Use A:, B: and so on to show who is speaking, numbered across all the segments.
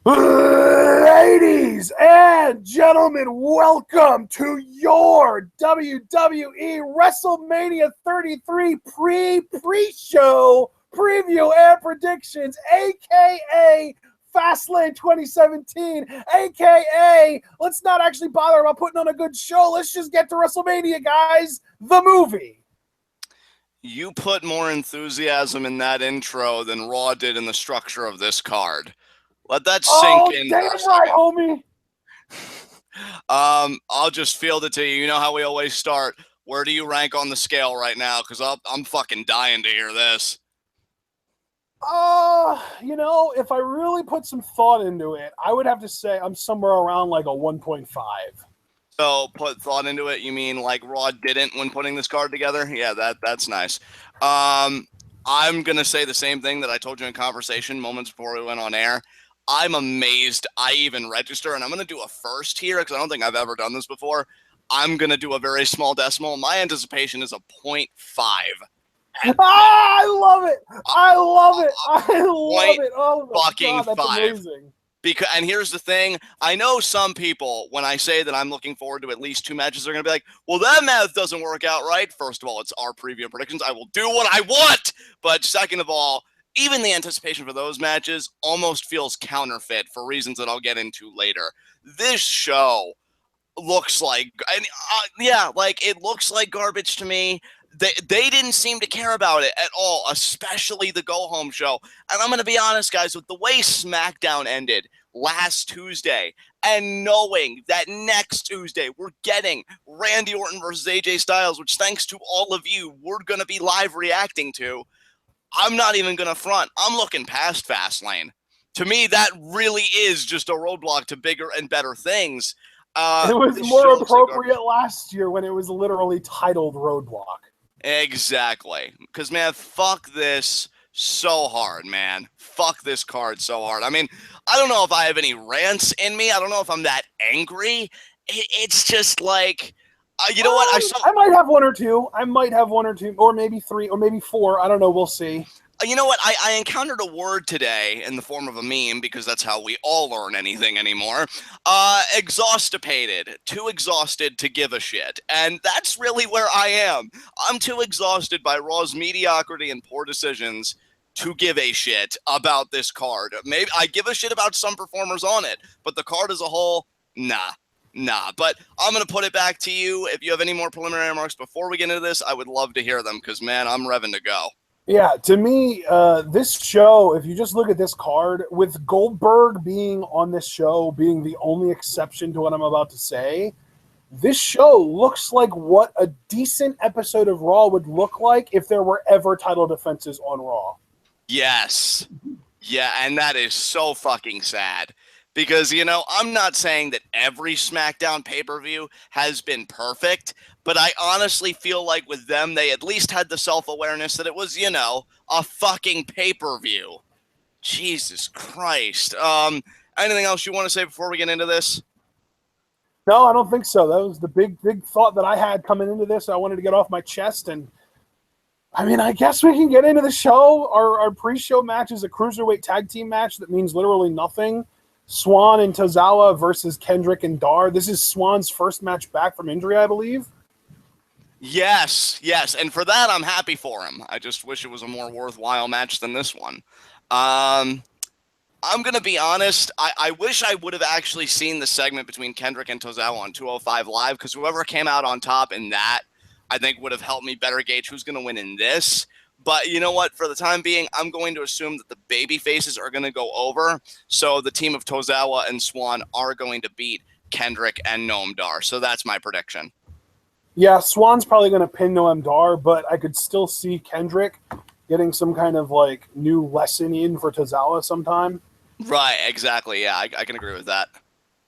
A: Ladies and gentlemen, welcome to your WWE WrestleMania 33 pre-show preview and predictions, aka Fastlane 2017, aka let's not actually bother about putting on a good show. Let's just get to WrestleMania, guys. The movie.
B: You put more enthusiasm in that intro than Raw did in the structure of this card. Let that sink in.
A: Damn right, homie.
B: I'll just field it to you. You know how we always start. Where do you rank on the scale right now? Because I'm fucking dying to hear this.
A: If I really put some thought into it, I would have to say I'm somewhere around like a 1.5.
B: So put thought into it, you mean like Raw didn't when putting this card together? Yeah, that's nice. I'm going to say the same thing that I told you in conversation moments before we went on air. I'm amazed I even register, and I'm going to do a first here because I don't think I've ever done this before. I'm going to do a very small decimal. My anticipation is a 0.5.
A: I love it. I love it. Oh my
B: fucking
A: God, that's
B: 5.
A: amazing.
B: And here's the thing. I know some people, when I say that I'm looking forward to at least 2 matches, they're going to be like, well, that math doesn't work out right. First of all, it's our preview predictions. I will do what I want. But second of all, even the anticipation for those matches almost feels counterfeit for reasons that I'll get into later. This show looks like, it looks like garbage to me. They didn't seem to care about it at all, especially the go-home show. And I'm going to be honest, guys, with the way SmackDown ended last Tuesday and knowing that next Tuesday we're getting Randy Orton versus AJ Styles, which thanks to all of you, we're going to be live reacting to, I'm not even going to front. I'm looking past Fastlane. To me, that really is just a roadblock to bigger and better things.
A: It was more appropriate last year when it was literally titled Roadblock.
B: Exactly. Because, man, fuck this so hard, man. Fuck this card so hard. I mean, I don't know if I have any rants in me. I don't know if I'm that angry. It's just like, you know what?
A: I might have one or two. Or maybe 3, or maybe 4. I don't know. We'll see.
B: You know what? I encountered a word today in the form of a meme, because that's how we all learn anything anymore. Exhaustipated. Too exhausted to give a shit. And that's really where I am. I'm too exhausted by Raw's mediocrity and poor decisions to give a shit about this card. Maybe I give a shit about some performers on it, but the card as a whole, nah. But I'm going to put it back to you. If you have any more preliminary remarks before we get into this, I would love to hear them, because, man, I'm revving to go.
A: Yeah, to me, this show, if you just look at this card, with Goldberg being on this show, being the only exception to what I'm about to say, this show looks like what a decent episode of Raw would look like if there were ever title defenses on Raw.
B: Yes. Yeah, and that is so fucking sad. Because, I'm not saying that every SmackDown pay-per-view has been perfect, but I honestly feel like with them, they at least had the self-awareness that it was, a fucking pay-per-view. Jesus Christ. Anything else you want to say before we get into this?
A: No, I don't think so. That was the big thought that I had coming into this. I wanted to get off my chest, and I mean, I guess we can get into the show. Our pre-show match is a cruiserweight tag team match that means literally nothing. Swann and Tozawa versus Kendrick and Dar. This is Swann's first match back from injury, I believe.
B: Yes. And for that, I'm happy for him. I just wish it was a more worthwhile match than this one. I'm going to be honest. I wish I would have actually seen the segment between Kendrick and Tozawa on 205 Live, because whoever came out on top in that, I think would have helped me better gauge who's going to win in this. But you know what? For the time being, I'm going to assume that the baby faces are going to go over. So the team of Tozawa and Swann are going to beat Kendrick and Noam Dar. So that's my prediction.
A: Yeah, Swann's probably going to pin Noam Dar, but I could still see Kendrick getting some kind of like new lesson in for Tozawa sometime.
B: Right, exactly. Yeah, I can agree with that.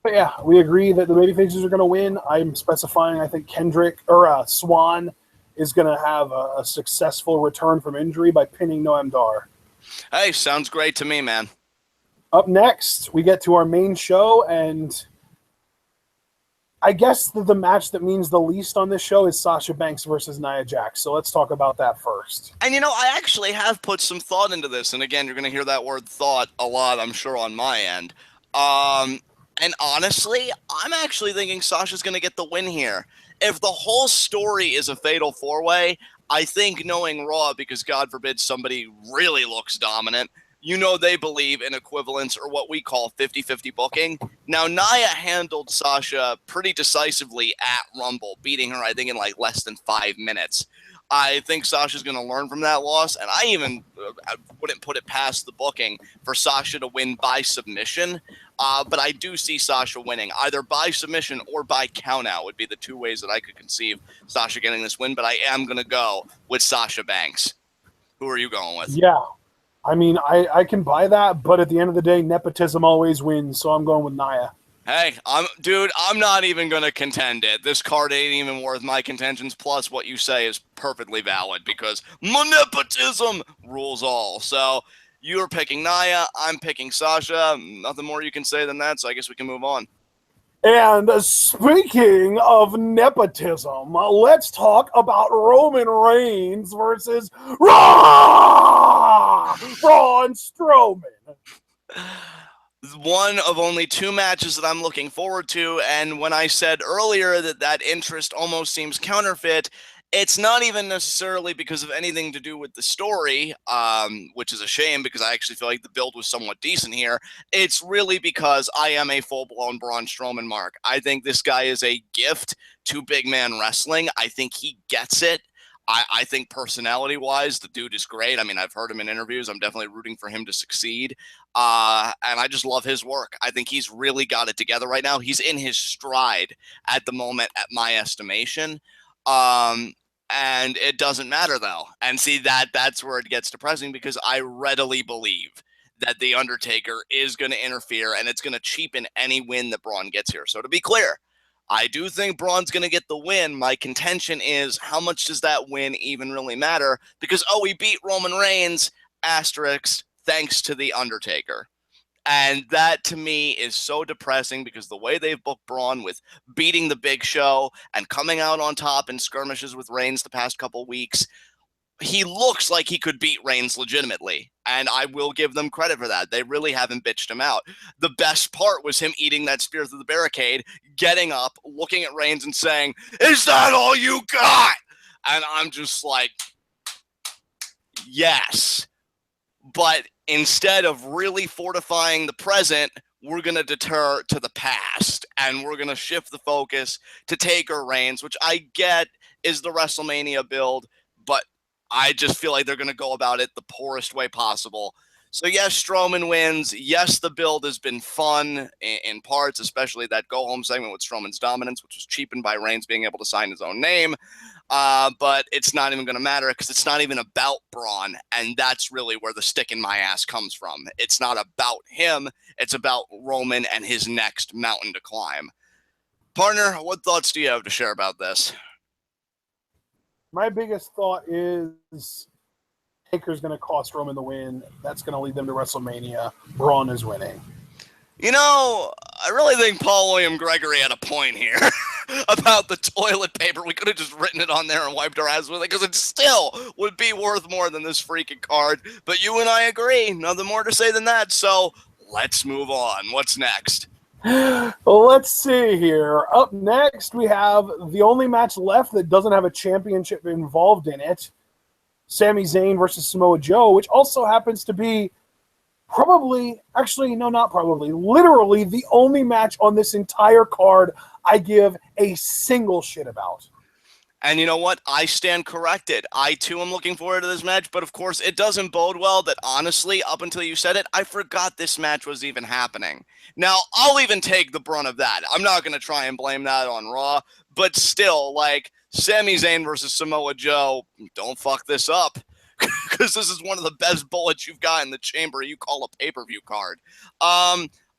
A: But yeah, we agree that the babyfaces are going to win. I'm specifying, I think Kendrick or Swann is going to have a successful return from injury by pinning Noam Dar.
B: Hey, sounds great to me, man.
A: Up next, we get to our main show, and I guess the match that means the least on this show is Sasha Banks versus Nia Jax. So let's talk about that first.
B: And I actually have put some thought into this. And again, you're going to hear that word thought a lot, I'm sure, on my end. And honestly, I'm actually thinking Sasha's going to get the win here. If the whole story is a fatal four-way, I think knowing Raw, because God forbid somebody really looks dominant, they believe in equivalence or what we call 50-50 booking. Now, Nia handled Sasha pretty decisively at Rumble, beating her, I think, in like less than 5 minutes. I think Sasha's going to learn from that loss, and I even wouldn't put it past the booking for Sasha to win by submission. But I do see Sasha winning, either by submission or by countout would be the two ways that I could conceive Sasha getting this win, but I am going to go with Sasha Banks. Who are you going with?
A: Yeah. I mean, I can buy that, but at the end of the day, nepotism always wins, so I'm going with Nia.
B: Hey, I'm not even going to contend it. This card ain't even worth my contentions, plus what you say is perfectly valid because nepotism rules all. So you're picking Nia, I'm picking Sasha. Nothing more you can say than that, so I guess we can move on.
A: And speaking of nepotism, let's talk about Roman Reigns versus Braun Strowman.
B: One of only two matches that I'm looking forward to, and when I said earlier that interest almost seems counterfeit, it's not even necessarily because of anything to do with the story, which is a shame because I actually feel like the build was somewhat decent here. It's really because I am a full-blown Braun Strowman mark. I think this guy is a gift to big man wrestling. I think he gets it. I think personality-wise, the dude is great. I mean, I've heard him in interviews. I'm definitely rooting for him to succeed. And I just love his work. I think he's really got it together right now. He's in his stride at the moment, at my estimation. And it doesn't matter, though. And see, that's where it gets depressing because I readily believe that The Undertaker is going to interfere and it's going to cheapen any win that Braun gets here. So to be clear, I do think Braun's going to get the win. My contention is how much does that win even really matter? Because, he beat Roman Reigns, asterisk, thanks to The Undertaker. And that, to me, is so depressing because the way they've booked Braun with beating the Big Show and coming out on top in skirmishes with Reigns the past couple weeks, he looks like he could beat Reigns legitimately, and I will give them credit for that. They really haven't bitched him out. The best part was him eating that spear through the barricade, getting up, looking at Reigns and saying, "Is that all you got?" And I'm just like, yes. But instead of really fortifying the present, we're going to deter to the past, and we're going to shift the focus to Taker Reigns, which I get is the WrestleMania build, but I just feel like they're going to go about it the poorest way possible. So yes, Strowman wins. Yes, the build has been fun in parts, especially that go-home segment with Strowman's dominance, which was cheapened by Reigns being able to sign his own name. But it's not even going to matter because it's not even about Braun, and that's really where the stick in my ass comes from. It's not about him. It's about Roman and his next mountain to climb. Partner, what thoughts do you have to share about this?
A: My biggest thought is Taker's going to cost Roman the win. That's going to lead them to WrestleMania. Braun is winning.
B: I really think Paul William Gregory had a point here about the toilet paper. We could have just written it on there and wiped our ass with it because it still would be worth more than this freaking card. But you and I agree. Nothing more to say than that. So let's move on. What's next?
A: Well, let's see here. Up next, we have the only match left that doesn't have a championship involved in it. Sami Zayn versus Samoa Joe, which also happens to be literally the only match on this entire card I give a single shit about.
B: And you know what? I stand corrected. I, too, am looking forward to this match. But, of course, it doesn't bode well that, honestly, up until you said it, I forgot this match was even happening. Now, I'll even take the brunt of that. I'm not going to try and blame that on Raw. But still, Sami Zayn versus Samoa Joe, don't fuck this up. Because this is one of the best bullets you've got in the chamber you call a pay-per-view card.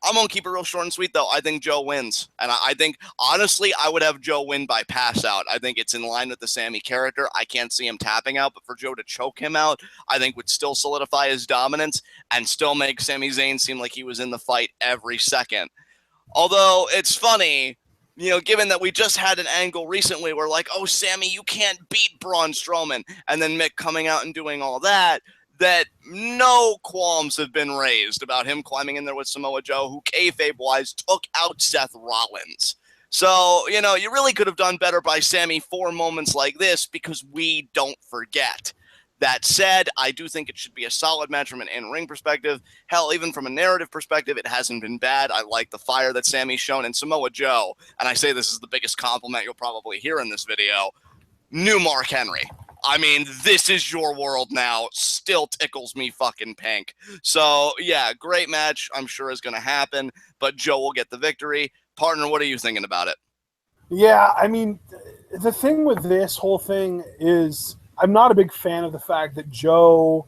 B: I'm going to keep it real short and sweet, though. I think Joe wins. And I think, honestly, I would have Joe win by pass out. I think it's in line with the Sami character. I can't see him tapping out, but for Joe to choke him out, I think would still solidify his dominance and still make Sami Zayn seem like he was in the fight every second. Although, it's funny, given that we just had an angle recently where Sami, you can't beat Braun Strowman, and then Mick coming out and doing all that, that no qualms have been raised about him climbing in there with Samoa Joe, who kayfabe-wise took out Seth Rollins. So, you know, you really could have done better by Sami for moments like this because we don't forget. That said, I do think it should be a solid match from an in-ring perspective. Hell, even from a narrative perspective, it hasn't been bad. I like the fire that Sami's shown. And Samoa Joe, and I say this is the biggest compliment you'll probably hear in this video, new Mark Henry. I mean, this is your world now. Still tickles me fucking pink. So, yeah, great match I'm sure is going to happen, but Joe will get the victory. Partner, what are you thinking about it?
A: Yeah, I mean, the thing with this whole thing is I'm not a big fan of the fact that Joe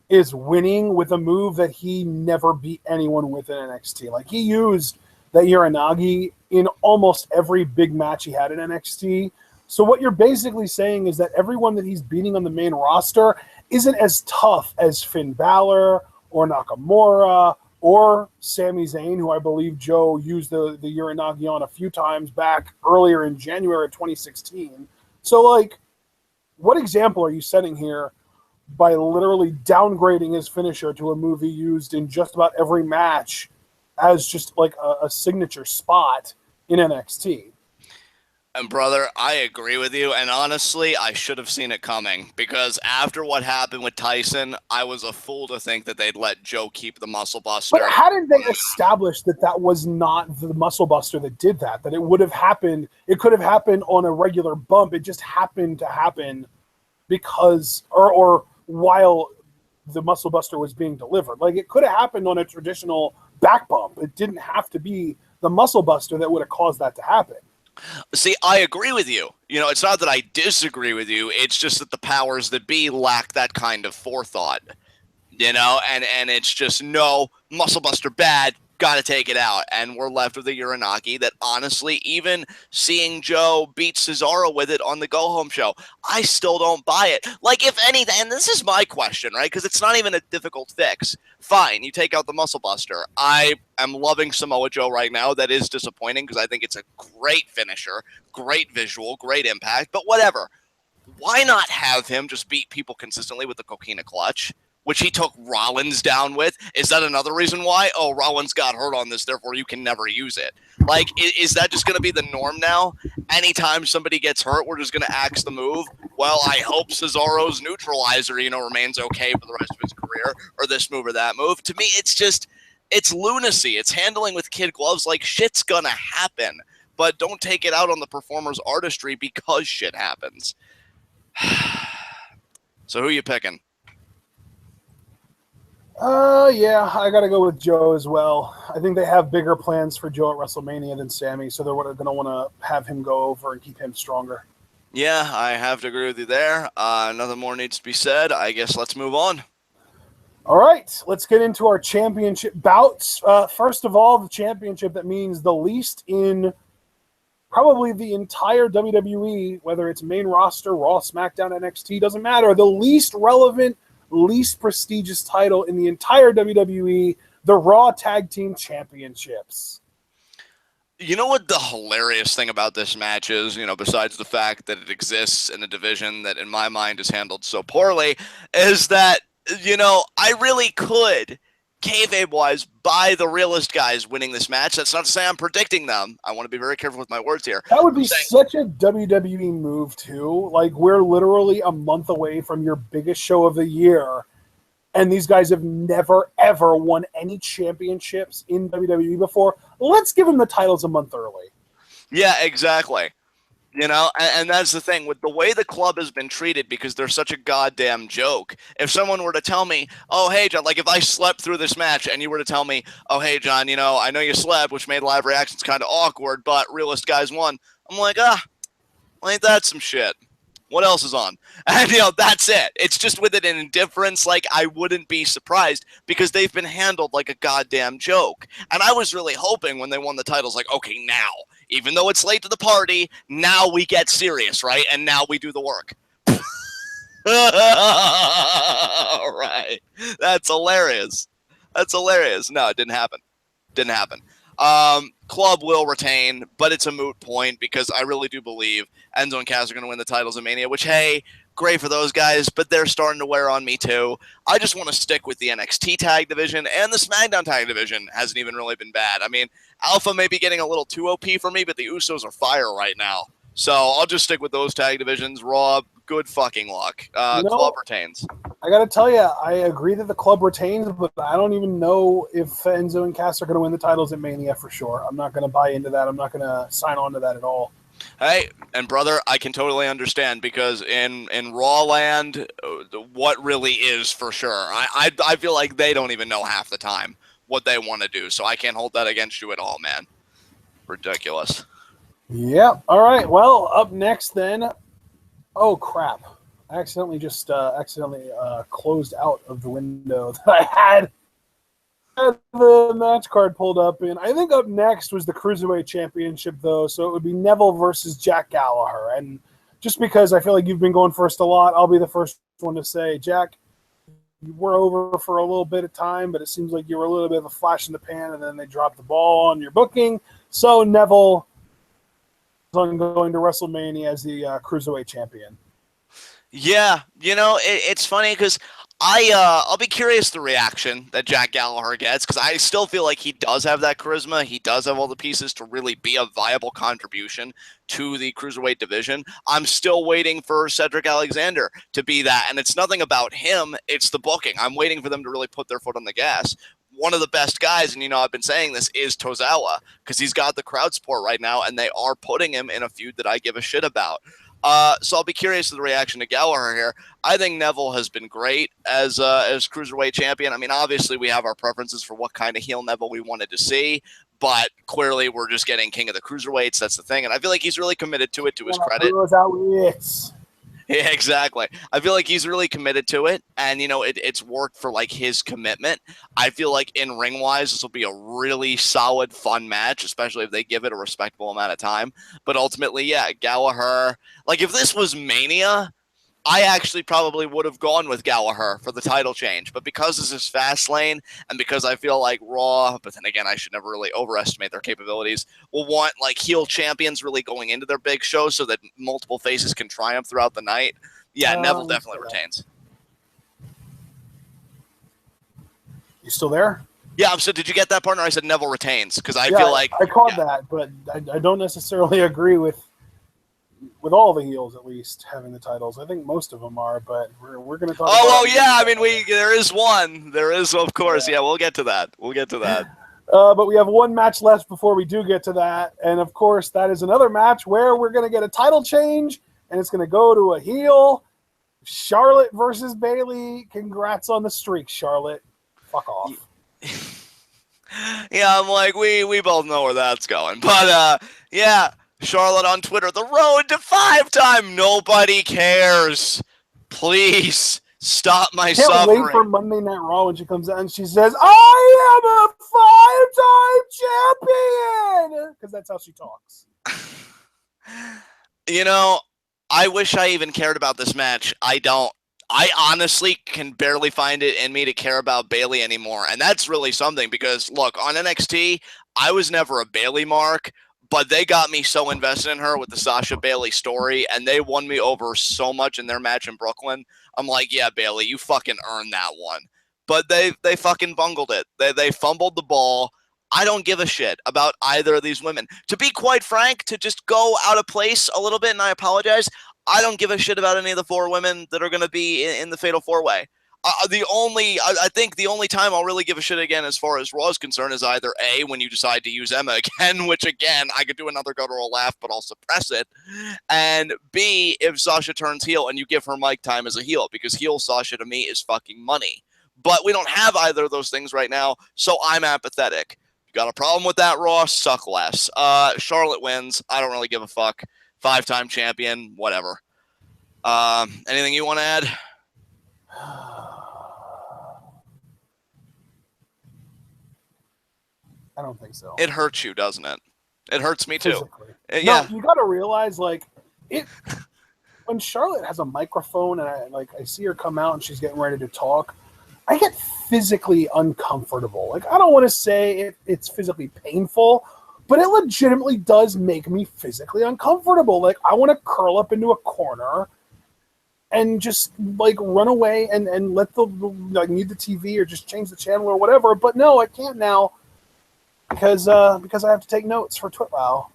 A: is winning with a move that he never beat anyone with in NXT. Like, he used that Uranagi in almost every big match he had in NXT. So what you're basically saying is that everyone that he's beating on the main roster isn't as tough as Finn Balor or Nakamura or Sami Zayn, who I believe Joe used the Uranagi on a few times back earlier in January of 2016. So, like, what example are you setting here by literally downgrading his finisher to a move he used in just about every match as just like a signature spot in NXT?
B: And brother, I agree with you. And honestly, I should have seen it coming because after what happened with Tyson, I was a fool to think that they'd let Joe keep the muscle buster.
A: But hadn't they established that that was not the muscle buster that did that? That it would have happened, it could have happened on a regular bump. It just happened to happen because, or while the muscle buster was being delivered. Like, it could have happened on a traditional back bump. It didn't have to be the muscle buster that would have caused that to happen.
B: See, I agree with you. You know, it's not that I disagree with you. It's just that the powers that be lack that kind of forethought. You know, and it's just, no, muscle buster bad, got to take it out. And we're left with a Uranagi that, honestly, even seeing Joe beat Cesaro with it on the go-home show, I still don't buy it. Like, if anything, and this is my question, right, because it's not even a difficult fix. Fine, you take out the muscle buster. I am loving Samoa Joe right now. That is disappointing because I think it's a great finisher, great visual, great impact, but whatever. Why not have him just beat people consistently with the Coquina Clutch, which he took Rollins down with? Is that another reason why? Oh, Rollins got hurt on this, therefore you can never use it. Like, is that just going to be the norm now? Anytime somebody gets hurt, we're just going to axe the move? Well, I hope Cesaro's neutralizer, remains okay for the rest of his career, or this move or that move. To me, it's lunacy. It's handling with kid gloves. Like, shit's going to happen, but don't take it out on the performer's artistry because shit happens. So who you picking?
A: Yeah, I got to go with Joe as well. I think they have bigger plans for Joe at WrestleMania than Sami, so they're going to want to have him go over and keep him stronger.
B: Yeah, I have to agree with you there. Nothing more needs to be said. I guess let's move on.
A: All right, let's get into our championship bouts. First of all, the championship that means the least in probably the entire WWE, whether it's main roster, Raw, SmackDown, NXT, doesn't matter. The least relevant, least prestigious title in the entire WWE, the Raw Tag Team Championships.
B: You know what the hilarious thing about this match is, besides the fact that it exists in a division that in my mind is handled so poorly, is that, I really could, kayfabe-wise, buy the realist guys winning this match. That's not to say I'm predicting them. I want to be very careful with my words here.
A: That would be such a WWE move, too. Like, we're literally a month away from your biggest show of the year, and these guys have never, ever won any championships in WWE before. Let's give them the titles a month early.
B: Yeah, exactly. And that's the thing with the way the club has been treated, because they're such a goddamn joke. If someone were to tell me, oh, hey, John, like if I slept through this match and you were to tell me, oh, hey, John, I know you slept, which made live reactions kind of awkward, but realist guys won. I'm like, ain't that some shit? What else is on? And, that's it. It's just with it in indifference. Like, I wouldn't be surprised because they've been handled like a goddamn joke. And I was really hoping when they won the titles, like, okay, now, even though it's late to the party, now we get serious, right? And now we do the work. All right. That's hilarious. No, it didn't happen. Club will retain, but it's a moot point because I really do believe Enzo and Cass are going to win the titles at Mania, which, hey, great for those guys, but they're starting to wear on me too. I just want to stick with the NXT tag division, and the SmackDown tag division hasn't even really been bad. I mean, Alpha may be getting a little too OP for me, but the Usos are fire right now. So I'll just stick with those tag divisions. Raw, good fucking luck. Club retains.
A: I got to tell you, I agree that the club retains, but I don't even know if Enzo and Cass are going to win the titles at Mania for sure. I'm not going to buy into that. I'm not going to sign on to that at all.
B: Hey, and brother, I can totally understand because in Raw land, what really is for sure. I feel like they don't even know half the time what they want to do, so I can't hold that against you at all, man. Ridiculous.
A: Yep. All right. Well, up next then. Oh crap! I accidentally closed out of the window that I had the match card pulled up in. I think up next was the Cruiserweight Championship, though, so it would be Neville versus Jack Gallagher. And just because I feel like you've been going first a lot, I'll be the first one to say, Jack, you were over for a little bit of time, but it seems like you were a little bit of a flash in the pan, and then they dropped the ball on your booking. So Neville is going to WrestleMania as the Cruiserweight Champion.
B: Yeah, it's funny because I'll be curious the reaction that Jack Gallagher gets because I still feel like he does have that charisma. He does have all the pieces to really be a viable contribution to the Cruiserweight division. I'm still waiting for Cedric Alexander to be that, and it's nothing about him. It's the booking. I'm waiting for them to really put their foot on the gas. One of the best guys, and I've been saying this, is Tozawa because he's got the crowd support right now, and they are putting him in a feud that I give a shit about. So I'll be curious to the reaction to Gallagher here. I think Neville has been great as Cruiserweight champion. I mean, obviously we have our preferences for what kind of heel Neville we wanted to see, but clearly we're just getting King of the Cruiserweights. That's the thing, and I feel like he's really committed to it to his credit. Yeah, exactly. I feel like he's really committed to it, and it's worked for like his commitment. I feel like in ring wise, this will be a really solid, fun match, especially if they give it a respectable amount of time. But ultimately, yeah, Gallagher. Like if this was Mania, I actually probably would have gone with Gallagher for the title change. But because this is Fastlane, and because I feel like Raw, but then again, I should never really overestimate their capabilities, will want like heel champions really going into their big show so that multiple faces can triumph throughout the night. Yeah, Neville definitely retains.
A: You still there?
B: Yeah, so did you get that, partner? I said Neville retains because I feel like
A: I caught that, but I don't necessarily agree with all the heels, at least, having the titles. I think most of them are, but we're going to talk about
B: yeah, I mean, there is one. There is, of course. Yeah, we'll get to that.
A: But we have one match left before we do get to that, and of course, that is another match where we're going to get a title change, and it's going to go to a heel. Charlotte versus Bayley. Congrats on the streak, Charlotte. Fuck off.
B: Yeah, I'm like, we both know where that's going. But, yeah. Charlotte on Twitter, the road to 5-time. Nobody cares. Please stop my suffering.
A: Can't wait for Monday Night Raw when she comes out and she says, I am a 5-time champion. Because that's how she talks.
B: I wish I even cared about this match. I don't. I honestly can barely find it in me to care about Bayley anymore. And that's really something because, look, on NXT, I was never a Bayley mark. But they got me so invested in her with the Sasha Bayley story, and they won me over so much in their match in Brooklyn. I'm like, yeah, Bayley, you fucking earned that one. But they fucking bungled it. They fumbled the ball. I don't give a shit about either of these women. To be quite frank, to just go out of place a little bit, and I apologize, I don't give a shit about any of the 4 women that are going to be in the Fatal 4-Way. I think the only time I'll really give a shit again as far as Raw is concerned is either A, when you decide to use Emma again, which again, I could do another guttural laugh, but I'll suppress it. And B, if Sasha turns heel and you give her mic time as a heel, because heel Sasha to me is fucking money. But we don't have either of those things right now, so I'm apathetic. You got a problem with that, Raw? Suck less. Charlotte wins. I don't really give a fuck. 5-time champion, whatever. Anything you want to add?
A: I don't think so.
B: It hurts you, doesn't it? It hurts me too.
A: Yeah. No, you got to realize, like, when Charlotte has a microphone and I see her come out and she's getting ready to talk, I get physically uncomfortable. Like, I don't want to say it's physically painful, but it legitimately does make me physically uncomfortable. Like, I want to curl up into a corner and just, like, run away and let like, mute the TV or just change the channel or whatever. But no, I can't now because I have to take notes for TwitWow.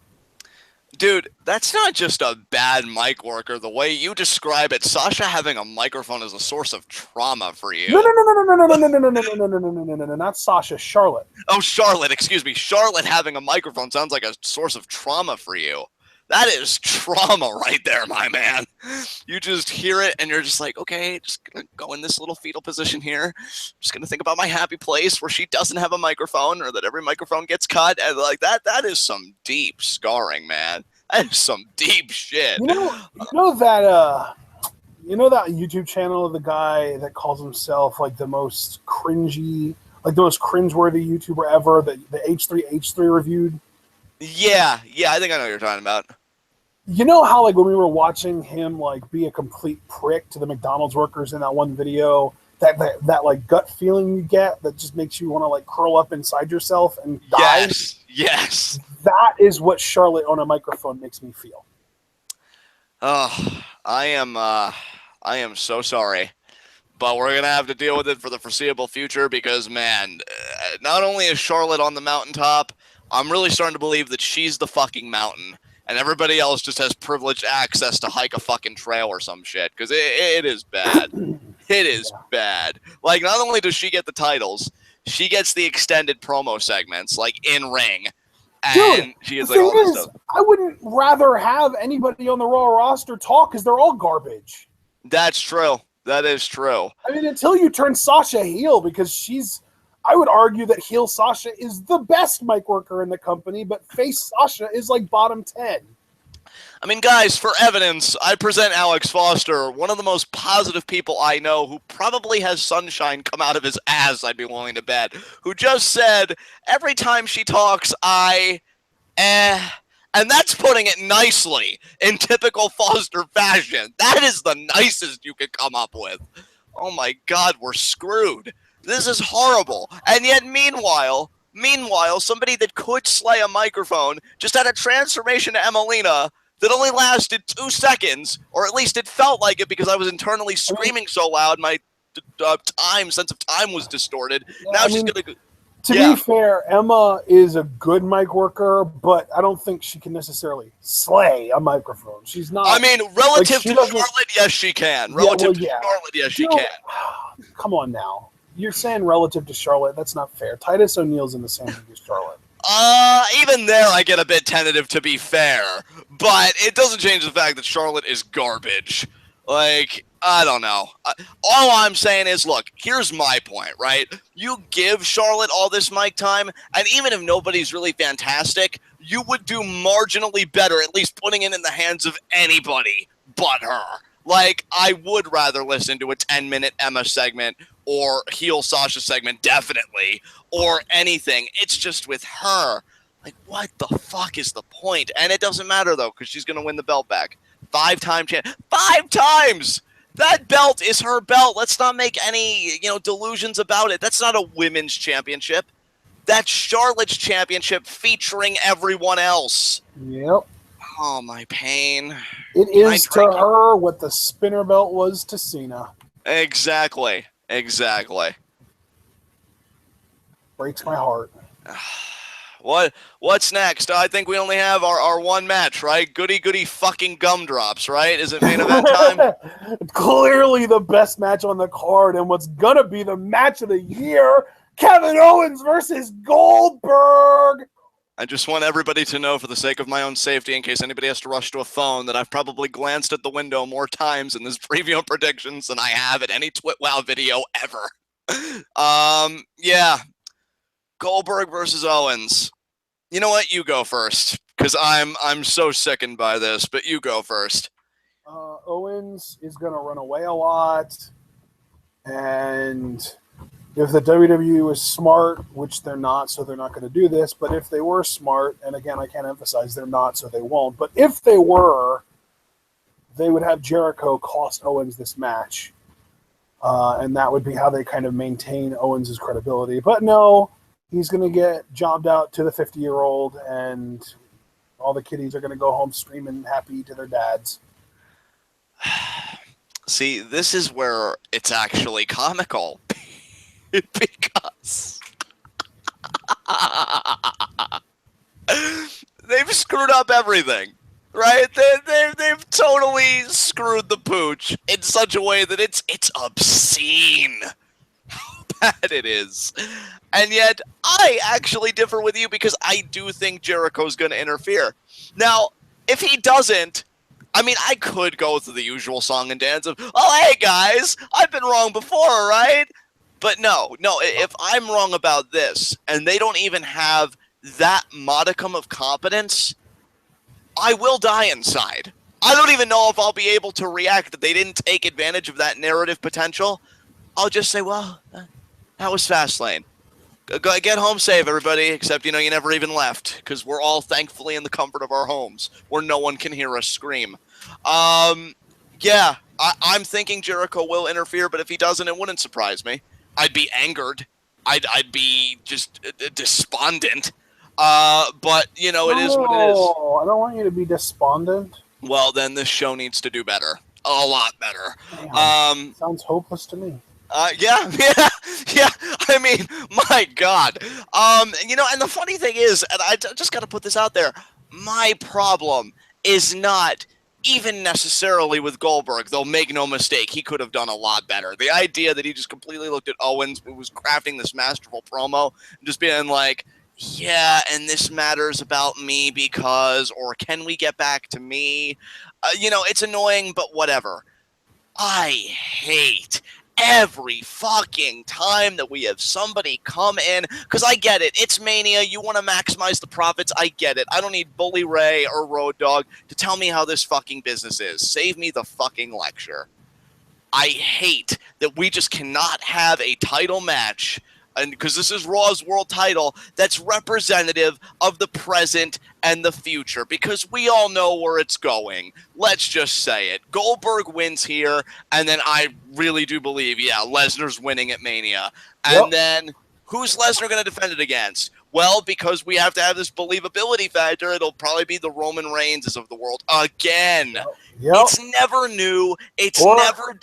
B: Dude, that's not just a bad mic worker. The way you describe it, Sasha having a microphone is a source of trauma for you.
A: No, not Sasha, Charlotte.
B: Oh, Charlotte, excuse me. Charlotte having a microphone sounds like a source of trauma for you. That is trauma right there, my man. You just hear it and you're just like, okay, just gonna go in this little fetal position here. Just gonna think about my happy place where she doesn't have a microphone or that every microphone gets cut. And like that is some deep scarring, man. That is some deep shit.
A: You know that YouTube channel of the guy that calls himself like the most cringy, like the most cringeworthy YouTuber ever, the H3 reviewed?
B: Yeah, I think I know what you're talking about.
A: You know how, like, when we were watching him, like, be a complete prick to the McDonald's workers in that one video, that like, gut feeling you get that just makes you want to, like, curl up inside yourself and die?
B: Yes.
A: That is what Charlotte on a microphone makes me feel.
B: Oh, I am so sorry. But we're going to have to deal with it for the foreseeable future because, man, not only is Charlotte on the mountaintop, I'm really starting to believe that she's the fucking mountain, and everybody else just has privileged access to hike a fucking trail or some shit, because it is bad. It is bad. Like, not only does she get the titles, she gets the extended promo segments, like, in-ring, and
A: dude,
B: she gets, like, all this stuff.
A: I wouldn't rather have anybody on the Raw roster talk, because they're all garbage.
B: That's true. That is true.
A: I mean, until you turn Sasha heel, because I would argue that heel Sasha is the best mic worker in the company, but face Sasha is like bottom 10.
B: I mean, guys, for evidence, I present Alex Foster, one of the most positive people I know who probably has sunshine come out of his ass, I'd be willing to bet, who just said, every time she talks, and that's putting it nicely in typical Foster fashion. That is the nicest you could come up with. Oh my God, we're screwed. This is horrible. And yet, meanwhile, somebody that could slay a microphone just had a transformation to Emelina that only lasted 2 seconds, or at least it felt like it because I was internally screaming so loud, my sense of time was distorted.
A: Yeah,
B: now she's going to...
A: To be fair, Emma is a good mic worker, but I don't think she can necessarily slay a microphone. She's not...
B: I mean, relative to Charlotte, yes, she can. Relative to Charlotte, yes, she can.
A: Come on now. You're saying relative to Charlotte. That's not fair. Titus O'Neil's in the same league as Charlotte.
B: Even there I get a bit tentative, to be fair. But it doesn't change the fact that Charlotte is garbage. Like, I don't know. All I'm saying is, look, here's my point, right? You give Charlotte all this mic time, and even if nobody's really fantastic, you would do marginally better, at least putting it in the hands of anybody but her. Like, I would rather listen to a 10-minute Emma segment or heel Sasha segment, definitely, or anything. It's just with her. Like, what the fuck is the point? And it doesn't matter, though, because she's going to win the belt back. 5-time champ. 5 times! That belt is her belt. Let's not make any, delusions about it. That's not a women's championship. That's Charlotte's championship featuring everyone else.
A: Yep.
B: Oh, my pain.
A: It is to her what the spinner belt was to Cena.
B: Exactly.
A: Breaks my heart.
B: What's next? I think we only have our one match, right? Goody fucking gumdrops, right? Is it main event time?
A: Clearly the best match on the card, and what's gonna be the match of the year, Kevin Owens versus Goldberg.
B: I just want everybody to know, for the sake of my own safety, in case anybody has to rush to a phone, that I've probably glanced at the window more times in this preview and predictions than I have at any TwitWow video ever. Yeah. Goldberg versus Owens. You know what? You go first, because I'm so sickened by this, but you go first.
A: Owens is going to run away a lot, and if the WWE was smart, which they're not, so they're not going to do this, but if they were smart, and again, I can't emphasize they're not, so they won't, but if they were, they would have Jericho cost Owens this match. And that would be how they kind of maintain Owens' credibility. But no, he's going to get jobbed out to the 50-year-old, and all the kiddies are going to go home screaming happy to their dads.
B: See, this is where it's actually comical. Because they've screwed up everything. Right? They've totally screwed the pooch in such a way that it's obscene how bad it is. And yet, I actually differ with you because I do think Jericho's going to interfere. Now, if he doesn't, I mean, I could go through the usual song and dance of, oh, hey, guys, I've been wrong before, right? But no, if I'm wrong about this, and they don't even have that modicum of competence, I will die inside. I don't even know if I'll be able to react that they didn't take advantage of that narrative potential. I'll just say, well, that was Fastlane. Go get home safe, everybody, except, you never even left, because we're all thankfully in the comfort of our homes, where no one can hear us scream. Yeah, I'm thinking Jericho will interfere, but if he doesn't, it wouldn't surprise me. I'd be angered. I'd be just despondent. But, it is what it is.
A: I don't want you to be despondent.
B: Well, then this show needs to do better. A lot better.
A: Damn, sounds hopeless to me.
B: Yeah. I mean, my God. And the funny thing is, and I just got to put this out there, my problem is not even necessarily with Goldberg, though make no mistake, he could have done a lot better. The idea that he just completely looked at Owens, who was crafting this masterful promo, and just being like, yeah, and this matters about me because, or can we get back to me? It's annoying, but whatever. I hate every fucking time that we have somebody come in, because I get it. It's Mania. You want to maximize the profits. I get it. I don't need Bully Ray or Road Dogg to tell me how this fucking business is. Save me the fucking lecture. I hate that we just cannot have a title match, and because this is Raw's world title, that's representative of the present and the future, because we all know where it's going. Let's just say it. Goldberg wins here, and then I really do believe, Lesnar's winning at Mania. And then who's Lesnar going to defend it against? Well, because we have to have this believability factor, it'll probably be the Roman Reigns of the world again.
A: Yep.
B: It's never new. It's never...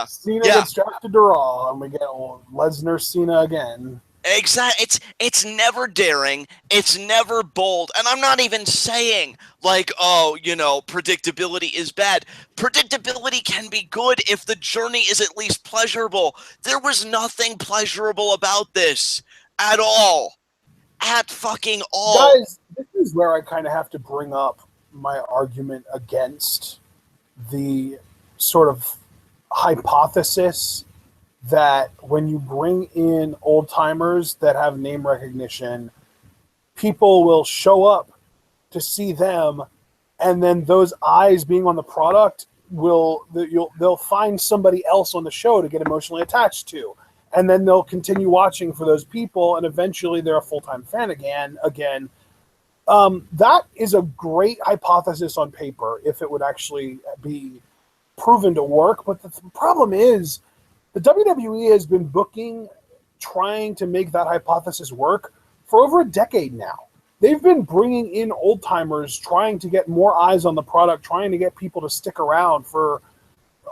A: Cena gets drafted to Raw, and we get Lesnar Cena again.
B: Exactly. It's never daring. It's never bold. And I'm not even saying, like, predictability is bad. Predictability can be good if the journey is at least pleasurable. There was nothing pleasurable about this at all. At fucking all.
A: Guys, this is where I kind of have to bring up my argument against the sort of hypothesis that when you bring in old timers that have name recognition, people will show up to see them, and then those eyes being on the product they'll find somebody else on the show to get emotionally attached to, and then they'll continue watching for those people, and eventually they're a full-time fan again. That is a great hypothesis on paper if it would actually be proven to work, but the problem is the WWE has been trying to make that hypothesis work for over a decade now. They've been bringing in old-timers, trying to get more eyes on the product, trying to get people to stick around for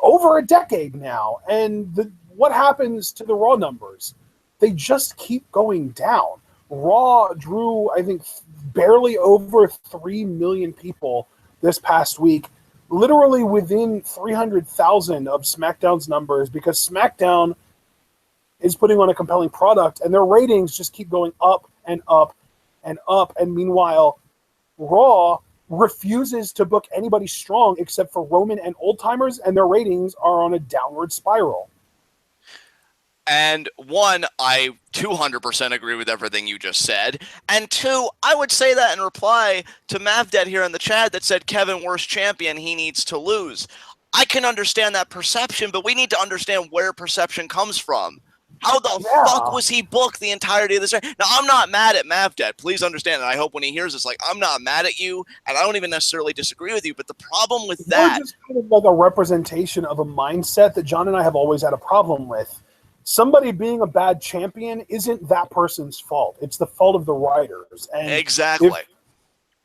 A: over a decade now. And what happens to the Raw numbers? They just keep going down. Raw drew, I think, barely over 3 million people this past week, literally within 300,000 of SmackDown's numbers, because SmackDown is putting on a compelling product, and their ratings just keep going up and up and up. And meanwhile, Raw refuses to book anybody strong except for Roman and old-timers, and their ratings are on a downward spiral.
B: And one, I 200% agree with everything you just said. And two, I would say that in reply to Mavdet here in the chat that said, Kevin, worst champion, he needs to lose. I can understand that perception, but we need to understand where perception comes from. How the fuck was he booked the entirety of this? Now, I'm not mad at Mavdet. Please understand, and I hope when he hears this, like, I'm not mad at you, and I don't even necessarily disagree with you, but the problem with that...
A: You're just kind of like a representation of a mindset that John and I have always had a problem with. Somebody being a bad champion isn't that person's fault. It's the fault of the writers. And
B: exactly.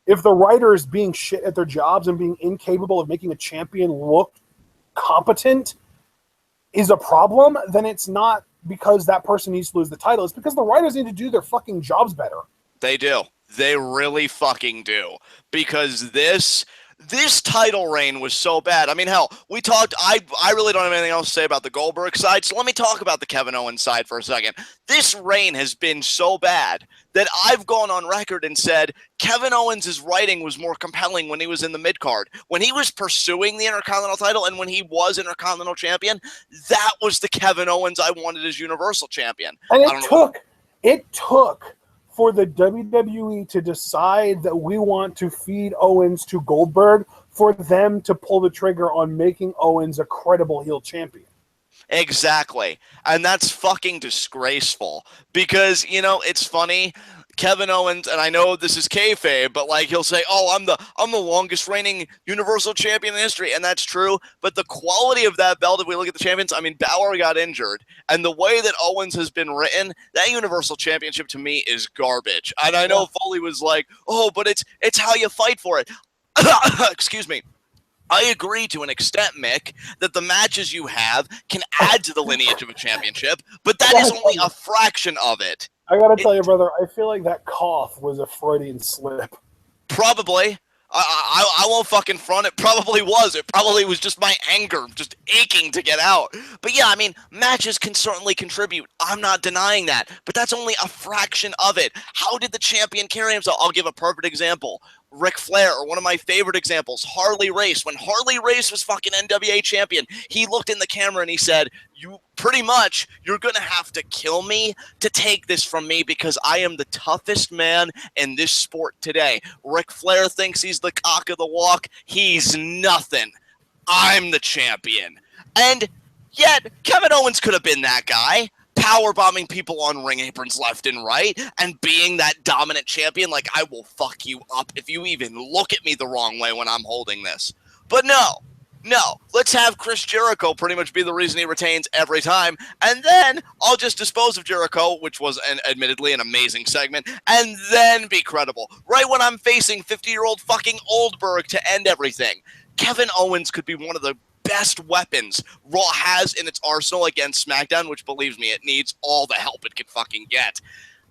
A: If the writers being shit at their jobs and being incapable of making a champion look competent is a problem, then it's not because that person needs to lose the title. It's because the writers need to do their fucking jobs better.
B: They do. They really fucking do. Because this title reign was so bad. I mean, hell, we talked, I really don't have anything else to say about the Goldberg side, so let me talk about the Kevin Owens side for a second. This reign has been so bad that I've gone on record and said Kevin Owens' writing was more compelling when he was in the mid-card. When he was pursuing the Intercontinental title and when he was Intercontinental Champion, that was the Kevin Owens I wanted as Universal Champion.
A: And it took for the WWE to decide that we want to feed Owens to Goldberg for them to pull the trigger on making Owens a credible heel champion.
B: Exactly. And that's fucking disgraceful because, you know, it's funny. Kevin Owens, and I know this is kayfabe, but like he'll say, "Oh, I'm the longest reigning Universal Champion in history," and that's true. But the quality of that belt, if we look at the champions, I mean, Balor got injured, and the way that Owens has been written, that Universal Championship to me is garbage. And I know Foley was like, "Oh, but it's how you fight for it." Excuse me. I agree to an extent, Mick, that the matches you have can add to the lineage of a championship, but that is only a fraction of it.
A: I gotta tell you, brother, I feel like that cough was a Freudian slip.
B: Probably. I won't fucking front. It probably was. It probably was just my anger just aching to get out. But yeah, I mean, matches can certainly contribute. I'm not denying that. But that's only a fraction of it. How did the champion carry himself? I'll give a perfect example. Ric Flair, or one of my favorite examples, Harley Race. When Harley Race was fucking NWA champion, he looked in the camera and he said, "You pretty much, you're going to have to kill me to take this from me because I am the toughest man in this sport today." Ric Flair thinks he's the cock of the walk. He's nothing. I'm the champion. And yet, Kevin Owens could have been that guy, power bombing people on ring aprons left and right, and being that dominant champion, like, I will fuck you up if you even look at me the wrong way when I'm holding this. But no, let's have Chris Jericho pretty much be the reason he retains every time, and then I'll just dispose of Jericho, which was admittedly an amazing segment, and then be credible. Right when I'm facing 50-year-old fucking Goldberg to end everything. Kevin Owens could be one of the best weapons Raw has in its arsenal against SmackDown, which, believes me, it needs all the help it can fucking get.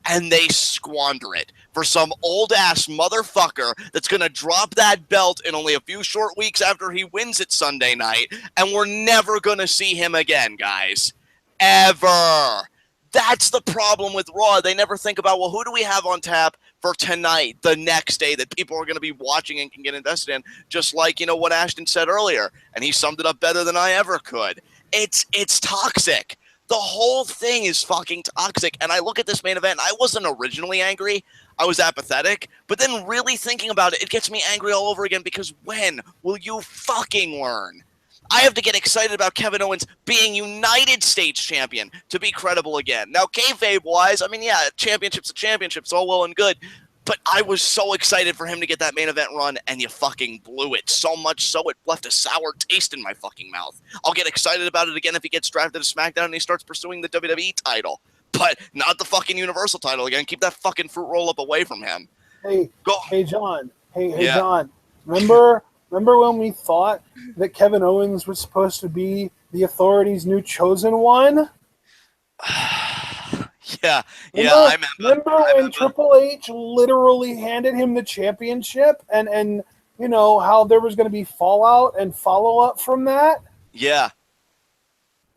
B: And they squander it for some old-ass motherfucker that's going to drop that belt in only a few short weeks after he wins it Sunday night, and we're never going to see him again, guys. Ever. That's the problem with Raw. They never think about, well, who do we have on tap for tonight, the next day, that people are going to be watching and can get invested in, just like, you know, what Ashton said earlier, and he summed it up better than I ever could. It's toxic. The whole thing is fucking toxic, and I look at this main event, I wasn't originally angry, I was apathetic, but then really thinking about it, it gets me angry all over again, because when will you fucking learn? I have to get excited about Kevin Owens being United States champion to be credible again. Now, kayfabe-wise, I mean, yeah, championship's a championship, it's all well and good, but I was so excited for him to get that main event run, and you fucking blew it. So much so it left a sour taste in my fucking mouth. I'll get excited about it again if he gets drafted to SmackDown and he starts pursuing the WWE title, but not the fucking Universal title again. Keep that fucking fruit roll-up away from him.
A: Hey, John. John. Remember when we thought that Kevin Owens was supposed to be the Authority's new chosen one?
B: Yeah, I
A: remember when Triple H literally handed him the championship and you know, how there was going to be fallout and follow-up from that?
B: Yeah.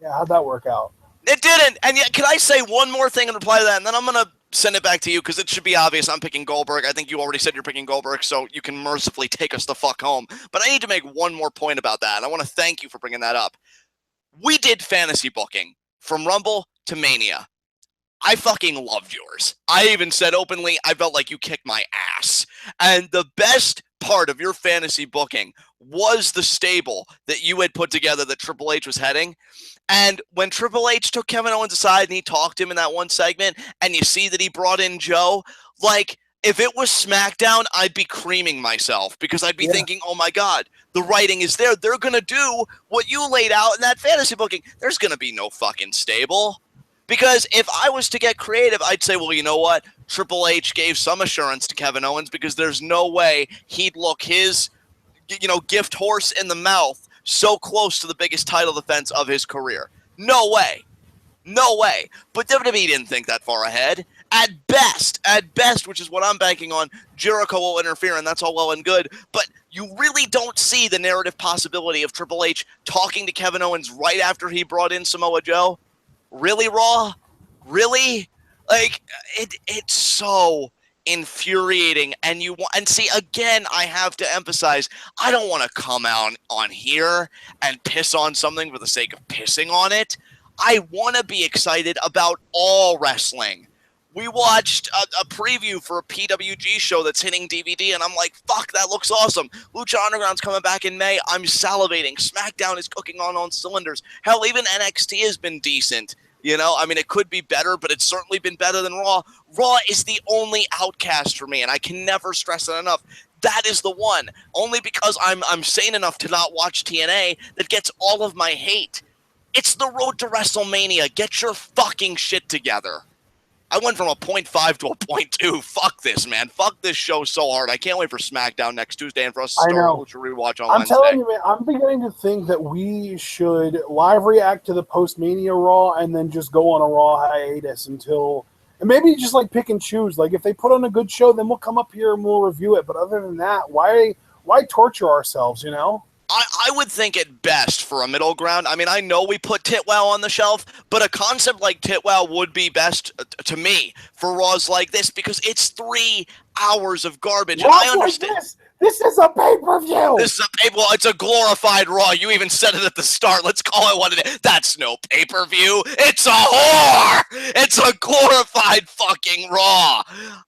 A: Yeah, how'd that work out?
B: It didn't. And yet, can I say one more thing in reply to that, and then I'm going to send it back to you, because it should be obvious I'm picking Goldberg. I think you already said you're picking Goldberg, so you can mercifully take us the fuck home. But I need to make one more point about that, and I want to thank you for bringing that up. We did fantasy booking from Rumble to Mania. I fucking loved yours. I even said openly, I felt like you kicked my ass. And the best part of your fantasy booking was the stable that you had put together that Triple H was heading. And when Triple H took Kevin Owens aside and he talked to him in that one segment, and you see that he brought in Joe, like, if it was SmackDown, I'd be creaming myself because I'd be thinking, oh my God, the writing is there. They're going to do what you laid out in that fantasy booking. There's going to be no fucking stable. Because if I was to get creative, I'd say, well, you know what? Triple H gave some assurance to Kevin Owens because there's no way he'd look his, gift horse in the mouth so close to the biggest title defense of his career. No way. No way. But WWE didn't think that far ahead. At best, which is what I'm banking on, Jericho will interfere, and that's all well and good. But you really don't see the narrative possibility of Triple H talking to Kevin Owens right after he brought in Samoa Joe. Really, Raw? Really? Like, it's so infuriating. And see, again, I have to emphasize, I don't want to come out on here and piss on something for the sake of pissing on it. I want to be excited about all wrestling. We watched a preview for a PWG show that's hitting DVD, and I'm like, fuck, that looks awesome. Lucha Underground's coming back in May. I'm salivating. SmackDown is cooking on cylinders. Hell, even NXT has been decent. It could be better, but it's certainly been better than Raw. Raw is the only outcast for me, and I can never stress it enough. That is the one. Only because I'm sane enough to not watch TNA that gets all of my hate. It's the road to WrestleMania. Get your fucking shit together. I went from a 0.5 to a 0.2. Fuck this, man. Fuck this show so hard. I can't wait for SmackDown next Tuesday and for us to start to rewatch on Wednesday. I'm telling you,
A: man, I'm beginning to think that we should live react to the post-Mania Raw and then just go on a Raw hiatus until... And maybe just, pick and choose. If they put on a good show, then we'll come up here and we'll review it. But other than that, why torture ourselves,
B: I would think it best for a middle ground. I mean, I know we put Titwow on the shelf, but a concept like Titwow would be best to me for Raws like this because it's 3 hours of garbage. And I understand.
A: This is a pay-per-view.
B: It's a glorified Raw. You even said it at the start. Let's call it what it is. That's no pay-per-view. It's a whore. It's a glorified fucking Raw.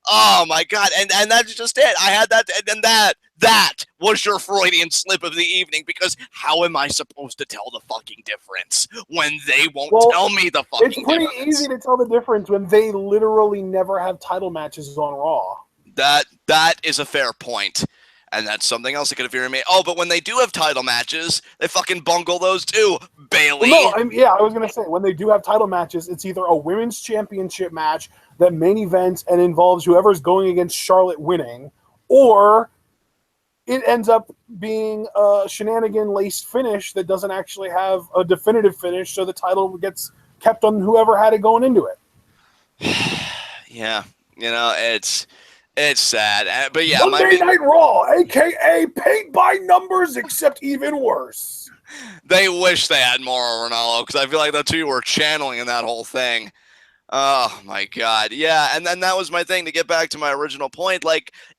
B: Oh my God. And that's just it. I had that, and that was your Freudian slip of the evening because how am I supposed to tell the fucking difference when they won't tell me the fucking difference?
A: It's pretty easy to tell the difference when they literally never have title matches on Raw.
B: That is a fair point. And that's something else that could have infuriated me. Oh, but when they do have title matches, they fucking bungle those too. Bayley.
A: Well, no, I was going to say, when they do have title matches, it's either a women's championship match that main events and involves whoever's going against Charlotte winning, or it ends up being a shenanigan-laced finish that doesn't actually have a definitive finish, so the title gets kept on whoever had it going into it.
B: Yeah, it's sad, but yeah.
A: Monday Night Raw, a.k.a. paint by numbers, except even worse.
B: They wish they had Mauro Ranallo, because I feel like that's who you were channeling in that whole thing. Oh, my God. Yeah, and then that was my thing, to get back to my original point.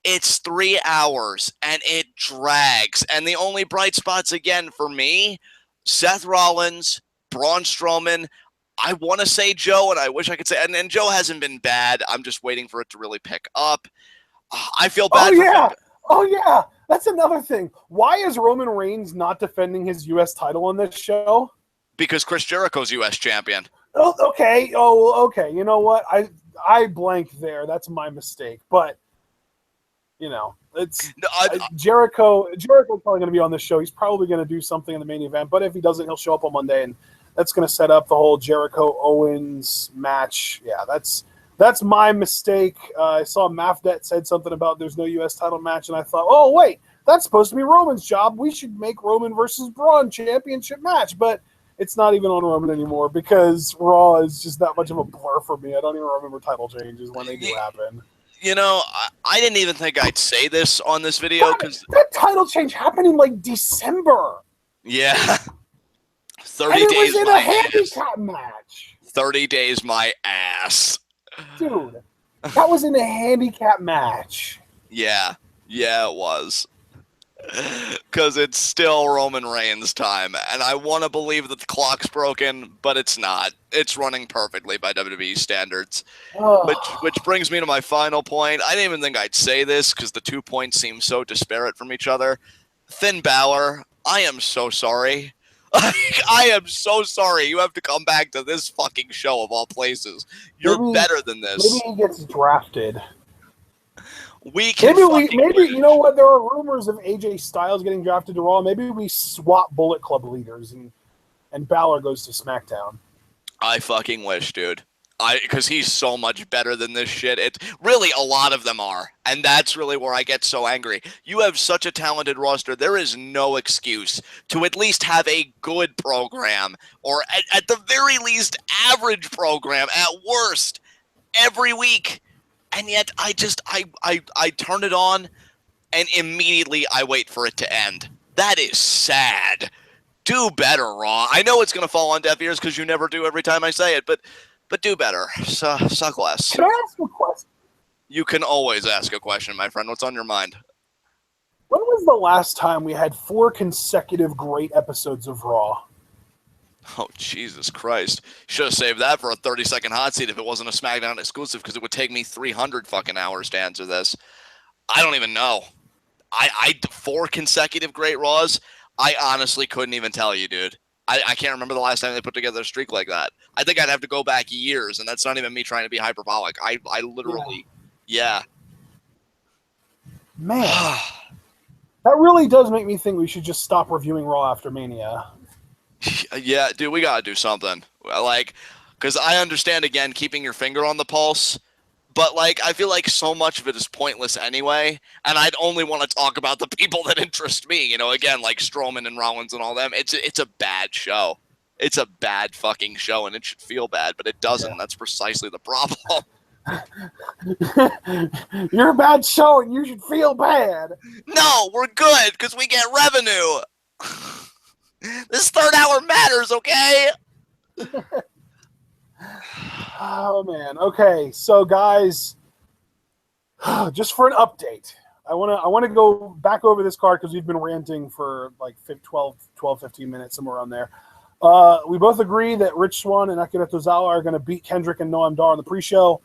B: It's 3 hours, and it drags. And the only bright spots, again, for me, Seth Rollins, Braun Strowman, I want to say Joe, and I wish I could say, and Joe hasn't been bad. I'm just waiting for it to really pick up. I feel bad for him.
A: Oh, yeah. That's another thing. Why is Roman Reigns not defending his U.S. title on this show?
B: Because Chris Jericho's U.S. champion.
A: Oh, okay. Oh, okay. You know what? I blanked there. That's my mistake. But, it's Jericho's probably going to be on this show. He's probably going to do something in the main event. But if he doesn't, he'll show up on Monday, and that's going to set up the whole Jericho-Owens match. Yeah, that's my mistake. I saw Mafdet said something about there's no U.S. title match, and I thought, oh, wait, that's supposed to be Roman's job. We should make Roman versus Braun championship match. But it's not even on Roman anymore because Raw is just that much of a blur for me. I don't even remember title changes when they do happen.
B: I didn't even think I'd say this on this video because
A: that title change happened in December.
B: Yeah. 30
A: and it
B: days
A: was in a handicap match.
B: 30 days my ass.
A: Dude, that was in a handicap match.
B: Yeah, it was. Because it's still Roman Reigns' time, and I want to believe that the clock's broken, but it's not. It's running perfectly by WWE standards. Which brings me to my final point. I didn't even think I'd say this because the 2 points seem so disparate from each other. Finn Balor, I am so sorry. I am so sorry. You have to come back to this fucking show of all places. You're better than this.
A: Maybe he gets drafted.
B: We can
A: maybe you know what? There are rumors of AJ Styles getting drafted to Raw. Maybe we swap Bullet Club leaders and Balor goes to SmackDown.
B: I fucking wish, dude. Because he's so much better than this shit. It really, a lot of them are, and that's really where I get so angry. You have such a talented roster. There is no excuse to at least have a good program, or at the very least, average program. At worst, every week. And yet, I turn it on, and immediately I wait for it to end. That is sad. Do better, Raw. I know it's going to fall on deaf ears because you never do every time I say it, but do better. Suck less.
A: Can I ask a question?
B: You can always ask a question, my friend. What's on your mind?
A: When was the last time we had 4 consecutive great episodes of Raw?
B: Oh, Jesus Christ. Should have saved that for a 30-second hot seat if it wasn't a SmackDown exclusive, because it would take me 300 fucking hours to answer this. I don't even know. 4 consecutive great Raws? I honestly couldn't even tell you, dude. I can't remember the last time they put together a streak like that. I think I'd have to go back years, and that's not even me trying to be hyperbolic. I literally, yeah.
A: Man, that really does make me think we should just stop reviewing Raw after Mania.
B: Yeah, dude, we got to do something. Like, because I understand, again, keeping your finger on the pulse, but, like, I feel like so much of it is pointless anyway, and I'd only want to talk about the people that interest me, you know, again, like Strowman and Rollins and all them. It's a bad show. It's a bad fucking show, and it should feel bad, but it doesn't. Yeah. That's precisely the problem.
A: You're a bad show, and you should feel bad.
B: No, we're good, because we get revenue. This third hour matters, okay?
A: Oh, man. Okay, so, guys, just for an update, I want to go back over this card because we've been ranting for like 12, 15 minutes, somewhere around there. We both agree that Rich Swann and Akira Tozawa are going to beat Kendrick and Noam Dar on the pre-show.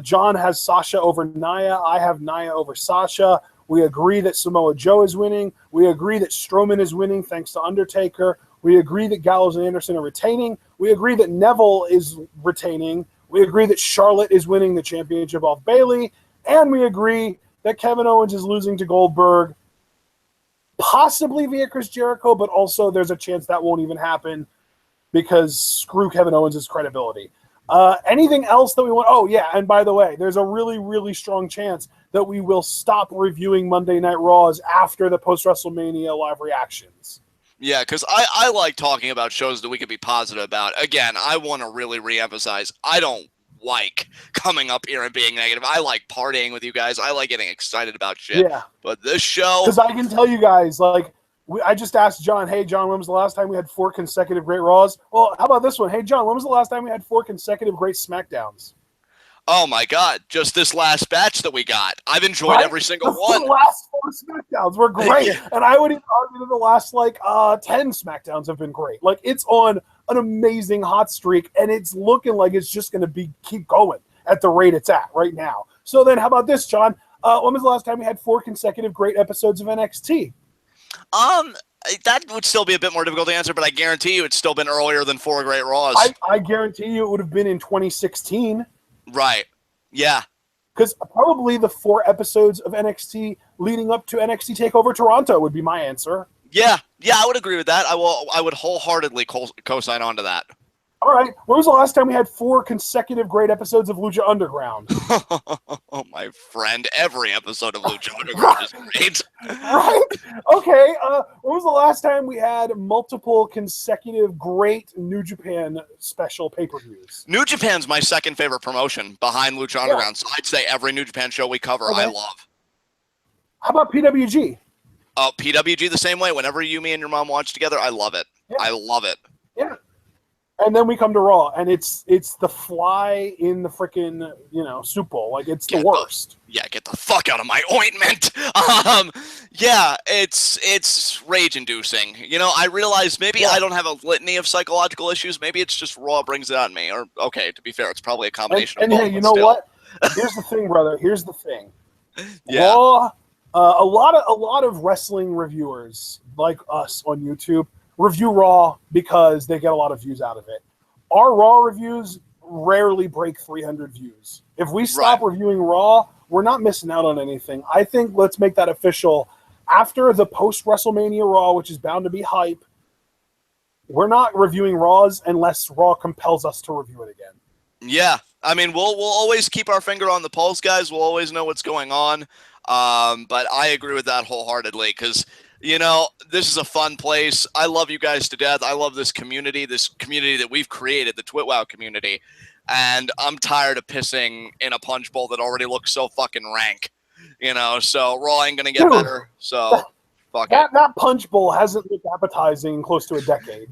A: John has Sasha over Nia. I have Nia over Sasha. We agree that Samoa Joe is winning. We agree that Strowman is winning thanks to Undertaker. We agree that Gallows and Anderson are retaining. We agree that Neville is retaining. We agree that Charlotte is winning the championship off Bayley. And we agree that Kevin Owens is losing to Goldberg, possibly via Chris Jericho, but also there's a chance that won't even happen because screw Kevin Owens' credibility. Anything else that we want? Oh, yeah, and by the way, there's a really, really strong chance that we will stop reviewing Monday Night Raws after the post-WrestleMania live reactions.
B: Yeah, because I like talking about shows that we could be positive about. Again, I want to really reemphasize, I don't like coming up here and being negative. I like partying with you guys. I like getting excited about shit. Yeah. But this show...
A: Because I can tell you guys, like, I just asked John, hey, John, when was the last time we had 4 consecutive great Raws? Well, how about this one? Hey, John, when was the last time we had 4 consecutive great SmackDowns?
B: Oh, my God. Just this last batch that we got. I've enjoyed every single one.
A: The last 4 SmackDowns were great. Yeah. And I would even argue that the last, 10 SmackDowns have been great. Like, it's on an amazing hot streak, and it's looking like it's just going to keep going at the rate it's at right now. So then how about this, John? When was the last time we had 4 consecutive great episodes of NXT?
B: That would still be a bit more difficult to answer, but I guarantee you it's still been earlier than 4 great Raws.
A: I guarantee you it would have been in 2016.
B: Right. Yeah.
A: Because probably the 4 episodes of NXT leading up to NXT TakeOver Toronto would be my answer.
B: Yeah, I would agree with that. I would wholeheartedly co-sign on to that.
A: All right. When was the last time we had 4 consecutive great episodes of Lucha Underground?
B: Oh, my friend. Every episode of Lucha Underground is great.
A: Right? Okay. When was the last time we had multiple consecutive great New Japan special pay-per-views?
B: New Japan's my second favorite promotion behind Lucha Underground, so I'd say every New Japan show we cover, I love.
A: How about PWG?
B: Oh, PWG the same way. Whenever you, me, and your mom watch together, I love it. Yeah. I love it.
A: Yeah. And then we come to Raw, and it's the fly in the freaking, soup bowl. Like, it's the worst.
B: Get the fuck out of my ointment. Yeah, it's rage-inducing. You know, I realize maybe I don't have a litany of psychological issues. Maybe it's just Raw brings it on me. Or, okay, to be fair, it's probably a combination of both.
A: Hey, you know what? Here's the thing, brother. Here's the thing.
B: Yeah.
A: Raw, a lot of wrestling reviewers like us on YouTube review Raw because they get a lot of views out of it. Our Raw reviews rarely break 300 views. If we stop reviewing Raw, we're not missing out on anything. I think let's make that official. After the post-WrestleMania Raw, which is bound to be hype, we're not reviewing Raws unless Raw compels us to review it again.
B: Yeah. I mean, we'll always keep our finger on the pulse, guys. We'll always know what's going on. But I agree with that wholeheartedly because, you know, this is a fun place. I love you guys to death. I love this community that we've created, the TwitWow community. And I'm tired of pissing in a punch bowl that already looks so fucking rank. You know, so Raw ain't gonna get better. So fuck it.
A: That punch bowl hasn't looked appetizing in close to a decade.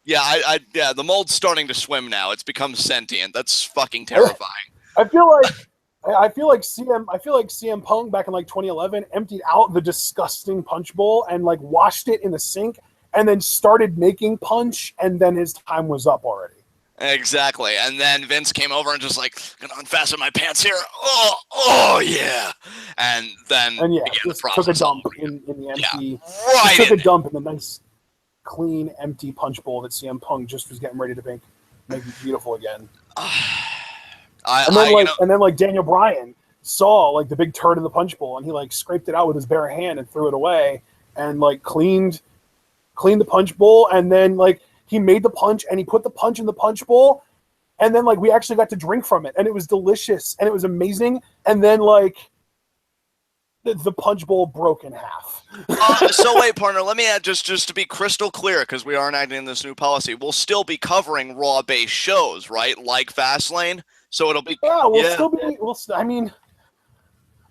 B: Yeah. The mold's starting to swim now. It's become sentient. That's fucking terrifying.
A: I feel like CM Punk back in like 2011 emptied out the disgusting punch bowl and like washed it in the sink and then started making punch, and then his time was up already.
B: Exactly. And then Vince came over and just like, gonna unfasten my pants here. Oh yeah. And then
A: took a dump in the empty.
B: Yeah,
A: took a dump in the nice, clean, empty punch bowl that CM Punk just was getting ready to make it beautiful again. And then Daniel Bryan saw like the big turd in the punch bowl, and he like scraped it out with his bare hand and threw it away, and like cleaned the punch bowl, and then like he made the punch and he put the punch in the punch bowl, and then like we actually got to drink from it, and it was delicious and it was amazing, and then like the punch bowl broke in half.
B: So wait, partner, let me add just to be crystal clear, because we are enacting this new policy. We'll still be covering Raw-based shows, right? Like Fastlane. So it'll be
A: I mean,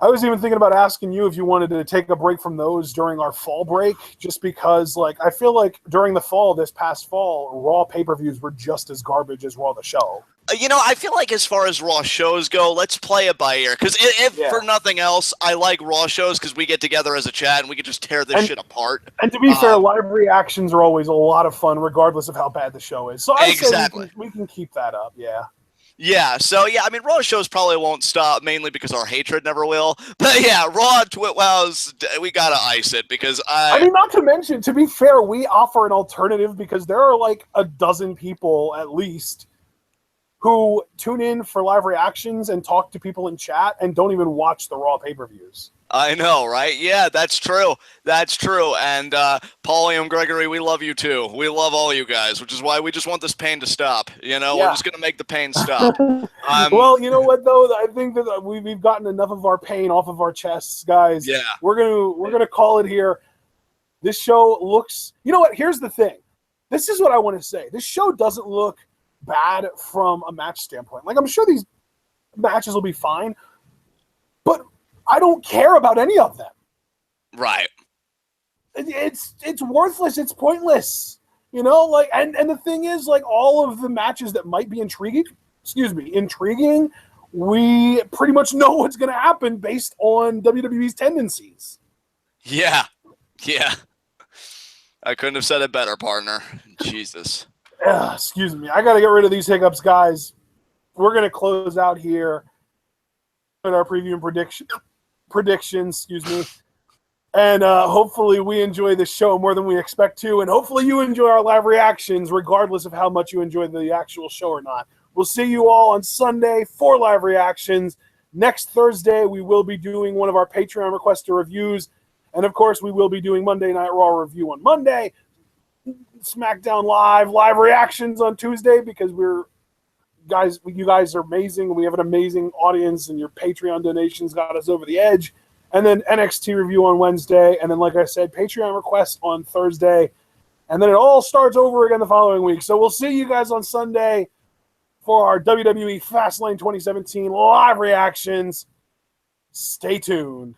A: I was even thinking about asking you if you wanted to take a break from those during our fall break, just because like I feel like during the fall, this past fall, Raw pay-per-views were just as garbage as Raw the show.
B: You know, I feel like as far as Raw shows go, let's play it by ear. Because if for nothing else, I like Raw shows because we get together as a chat and we can just tear this shit apart.
A: And to be fair, live reactions are always a lot of fun, regardless of how bad the show is. So I say we can keep that up, yeah.
B: Yeah, so yeah, I mean, Raw shows probably won't stop, mainly because our hatred never will. But yeah, Raw TwitWows, we gotta ice it because I
A: mean, not to mention, to be fair, we offer an alternative because there are like a dozen people at least who tune in for live reactions and talk to people in chat and don't even watch the Raw pay-per-views.
B: I know, right? Yeah, that's true. That's true. And Paulium Gregory, we love you too. We love all you guys, which is why we just want this pain to stop. You know, we're just going to make the pain stop.
A: Well, you know what though? I think that we've gotten enough of our pain off of our chests, guys.
B: Yeah.
A: We're gonna call it here. This show looks. You know what? Here's the thing. This is what I want to say. This show doesn't look bad from a match standpoint. Like, I'm sure these matches will be fine, but I don't care about any of them.
B: Right.
A: It's worthless. It's pointless. You know, like, and the thing is, like, all of the matches that might be intriguing, we pretty much know what's going to happen based on WWE's tendencies.
B: Yeah. Yeah. I couldn't have said it better, partner. Jesus.
A: Excuse me. I got to get rid of these hiccups, guys. We're going to close out here with our preview and predictions, excuse me. And hopefully we enjoy this show more than we expect to. And hopefully you enjoy our live reactions, regardless of how much you enjoy the actual show or not. We'll see you all on Sunday for live reactions. Next Thursday, we will be doing one of our Patreon requested reviews. And, of course, we will be doing Monday Night Raw review on Monday. SmackDown live reactions on Tuesday because you guys are amazing. We have an amazing audience, and your Patreon donations got us over the edge. And then NXT review on Wednesday. And then, like I said, Patreon requests on Thursday. And then it all starts over again the following week. So we'll see you guys on Sunday for our WWE Fastlane 2017 live reactions. Stay tuned.